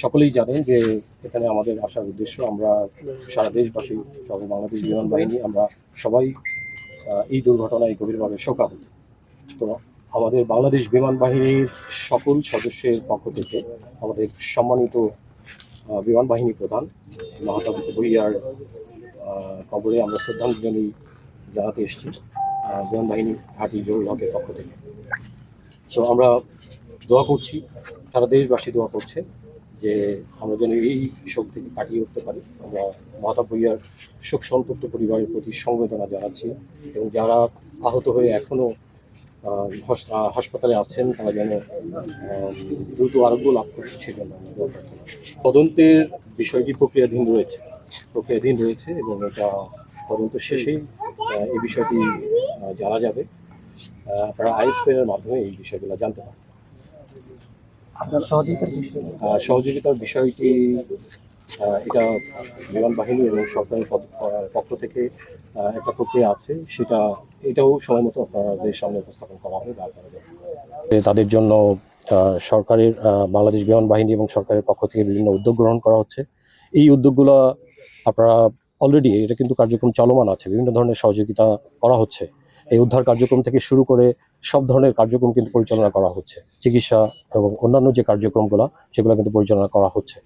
সকলেই জানেন যে এখানে আমাদের আসার উদ্দেশ্য আমরা সারা দেশবাসী সহ বাংলাদেশ বিমান বাহিনী আমরা সবাই এই দুর্ঘটনায় গভীরভাবে শোকাহত। তো আমাদের বাংলাদেশ বিমান বাহিনীর সকল সদস্যের পক্ষ থেকে আমাদের সম্মানিত বিমান বাহিনী প্রধান মাহতাব ভুঁইয়ার কবরে আমরা শ্রদ্ধাঞ্জলি জানাতে এসেছি বিমান বাহিনী ঘাঁটি জহুরুল হকের পক্ষ থেকে। সো আমরা দোয়া করছি, সারা দেশবাসী দোয়া করছে যে আমরা যেন এই শোক থেকে কাটিয়ে উঠতে পারি। আমরা মাহতাব ভুঁইয়ার শোক সন্তপ্ত পরিবারের প্রতি সমবেদনা জানাচ্ছি এবং যারা আহত হয়ে এখনও হাসপাতালে আছেন তারা যেন দ্রুত আরোগ্য লাভ করছে সেজন্য আমরা দোয়া প্রার্থনা। তদন্তের বিষয়টি প্রক্রিয়াধীন রয়েছে এবং এটা তদন্ত শেষেই এই বিষয়টি জানা যাবে। আপনারা আইএসপিএর মাধ্যমে এই বিষয়গুলো জানতে পারেন। সহযোগিতার বিষয়টি এটা বিমান বাহিনী এবং সরকারের পক্ষ থেকে একটা প্রক্রিয়া আছে, এটাও সময় মতো আপনাদের সামনে উপস্থাপন করা হবে। তাদের জন্য সরকারের বাংলাদেশ বিমান বাহিনী এবং সরকারের পক্ষ থেকে বিভিন্ন উদ্যোগ গ্রহণ করা হচ্ছে। এই উদ্যোগগুলো আপনারা অলরেডি এটা কিন্তু কার্যক্রম চলমান আছে, বিভিন্ন ধরনের সহযোগিতা করা হচ্ছে। এই উদ্ধার কার্যক্রম থেকে শুরু করে সব ধরনের কার্যক্রম কিন্তু পরিচালনা করা হচ্ছে। চিকিৎসা এবং অন্যান্য যে কার্যক্রমগুলো সেগুলো কিন্তু পরিচালনা করা হচ্ছে।